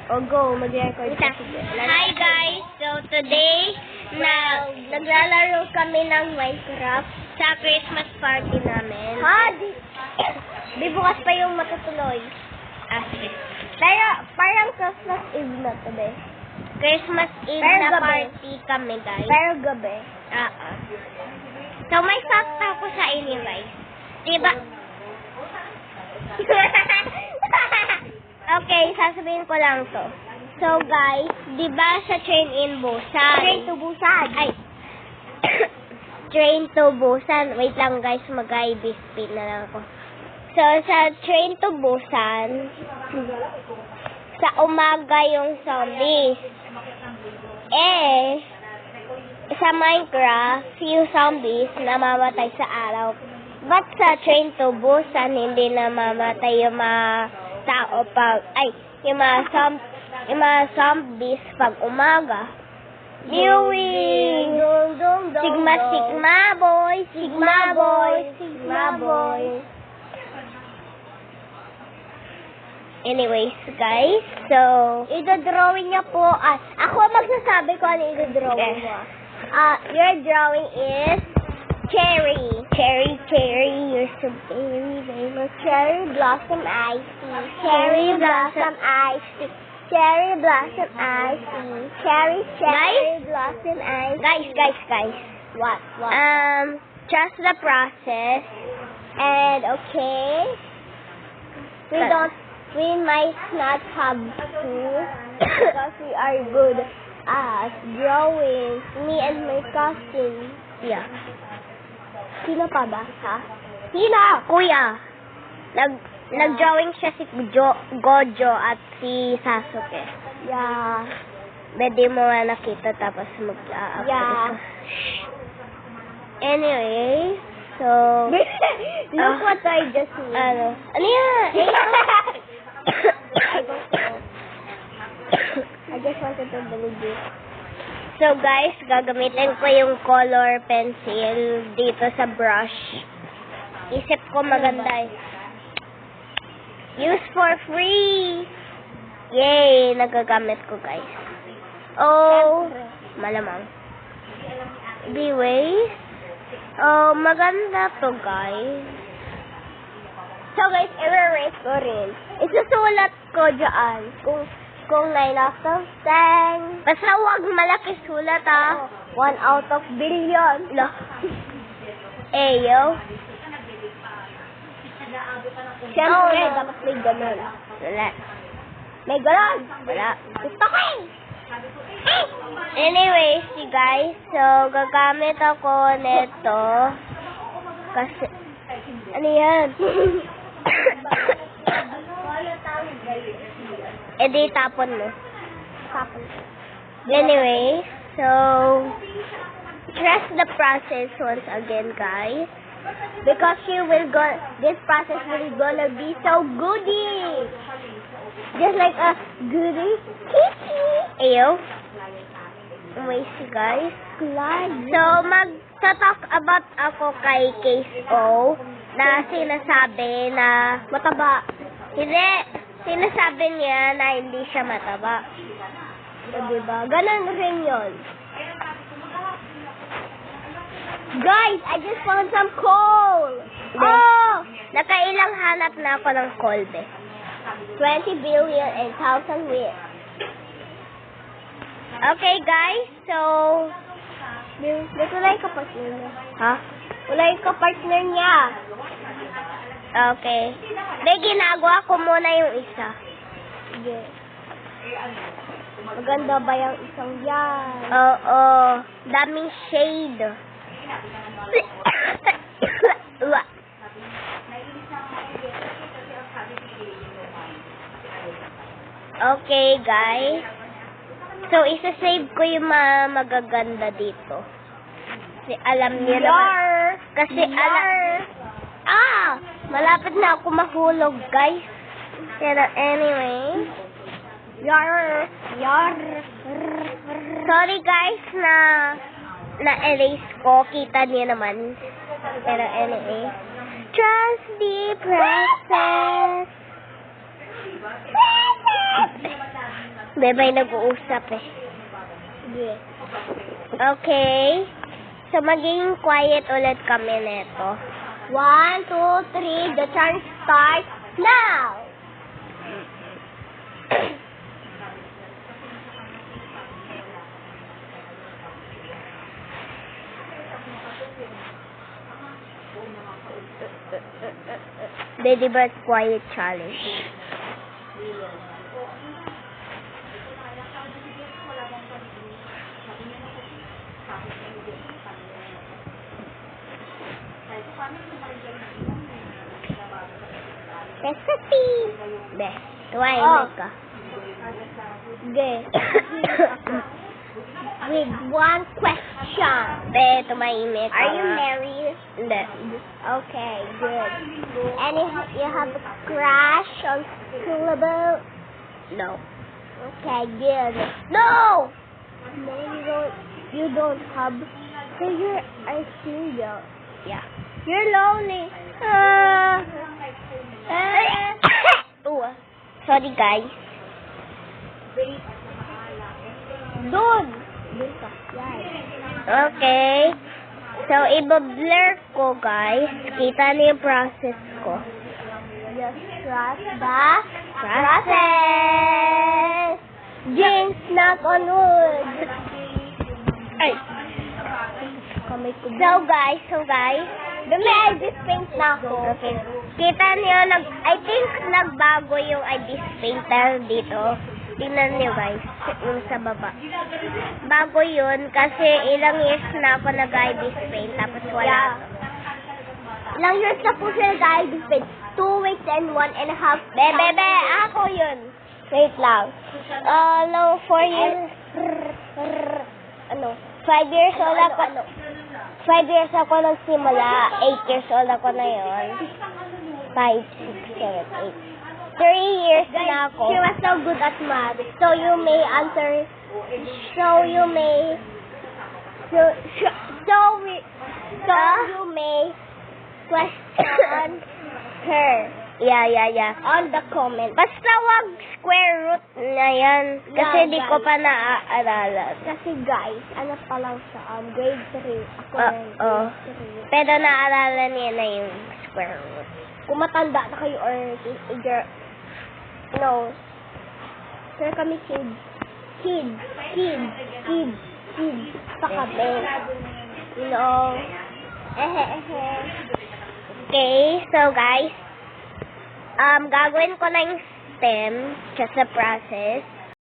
O, go. Mag-record ka. Hi guys! So today, naglalaro kami ng Minecraft sa Christmas party namin. Ha? Di bukas pa yung matutuloy. Sige. Pero, parang Christmas Eve na today. Christmas Eve Pero na gabi. party kami guys. Pero gabi. So may fact ako sa inyo guys. Diba? Okay, sasabihin ko lang to. So guys, diba sa Train in Busan? Train to Busan. Ay. Train to Busan. Wait lang guys, mag-ibis spin na lang ako. So sa Train to Busan, sa umaga yung zombies. Sa Minecraft, yung zombies namamatay sa araw. But sa Train to Busan, hindi namamatay yung mga tao yung mga zombies pag umaga. Viewing! Sigma, Sigma boy! Sigma boy! Sigma boy! Anyways, guys, so Ida-drawing niya po. Ako magsasabi ko ano ida-drawing mo. Your drawing is cherry. Cherry, you're so very famous. Cherry blossom icy. Cherry blossom icy. Cherry blossom icy. Cherry blossom icy. Guys. What? Trust the process. And okay, we might not have to because we are good at drawing. Me and my cousin. Yeah. Sino pa ba? Ha? Sino? Kuya. Nag-drawing siya si Gojo at si Sasuke. Yeah. Pwede mo nga nakita tapos mag-upload. Yeah. Anyway, so look what I just made. Ano yan? I just wanted to believe you. So guys, gagamitin ko yung color pencil dito sa brush. Isip ko maganda eh. Use for free! Yay! Nagagamit ko guys. Oh, malamang. Anyways, oh, maganda to guys. So guys, i-rate ko rin. Isusulat ko dyan kung 9 out of 10. Basta huwag malaki sulat 1 out of billion. No. Yo. Siyempre, dapat may ganun. Wala. May ganun. Wala. Gusto ko eh. Anyways, you guys, so gagamit ako nito kasi ano yan? Di tapon mo. Anyway, so trust the process once again, guys, because this process will gonna be so goody. Just like a goody kitty. Ayo. Anyways, guys. So, mag-talk about ako kay Case O na sinasabi na mataba. Hindi. Sinasabi niya na hindi siya mataba. O, diba? Ganun rin yun. Guys, I just found some coal. Oh! Nakailang hanap na ako ng kolbe. 20 billion and 1,000 with. Okay, guys. So, wala yung kapartner niya. ha? Wala yung kapartner niya. Okay. May ginagawa ko muna yung isa. Sige. Maganda ba yung isang yan? Oo. Daming shade. Okay, guys. So, isa-save ko yung mga magaganda dito. Kasi alam niyo naman. Kasi malapit na ako mahulog, guys. Pero anyway. Sorry, guys, na-erase ko. Kita niyo naman. Pero anyway. Trust the process. Bebay nag-uusap eh. Sige. Okay. So, magiging quiet ulit kami neto. 1, 2, 3. The chant starts now. Baby Bird Quiet Challenge. Recipe! Be, tuwain ka. Okay. With one question. Be, tumahimik ka. Are you married? Hindi. Okay, good. And you have a crush on Schoolable? No. Okay, good. No! No, you don't have. So you're a single. Yeah. You're lonely. Ooh. Sorry, guys. Doon ka. Yan. Okay. So, i-blur ko, guys. Kita niyo yung process ko. Just trust the process. Jinx, knock on wood. Ay. So, guys. Dumi-ibis paint na ako. Okay. Kita niyo, I think nagbago yung ibis painter dito. Tingnan niyo, guys. Yung sa baba. Bago yun, kasi ilang years na ako nag-ibis paint, tapos wala. Yeah. Ilang years na po siya nag-ibis paint? 2 weeks and 1.5. Bebe, ako yun. Wait lang. No, 4 years. Ano? 5 years old ako. 5 years ako nagsimula. 8 years old ako na yun. 5, 6, 7, 8. 3 years na ako. She was so good at math. So you may answer. So you may. So you may question her. Yeah. On the comment. Basta wag square root na yan. Kasi Yeah, di ko pa naaalala. Kasi guys, ano pa lang sa grade 3. Ako rin, Oh. grade 3. Pero naalala niya na yung square root. Kung matanda na kayo or teenager, no. Sir kami kids. Pa kami. You know. Okay, so guys, gagawin ko na yung stem, just the process.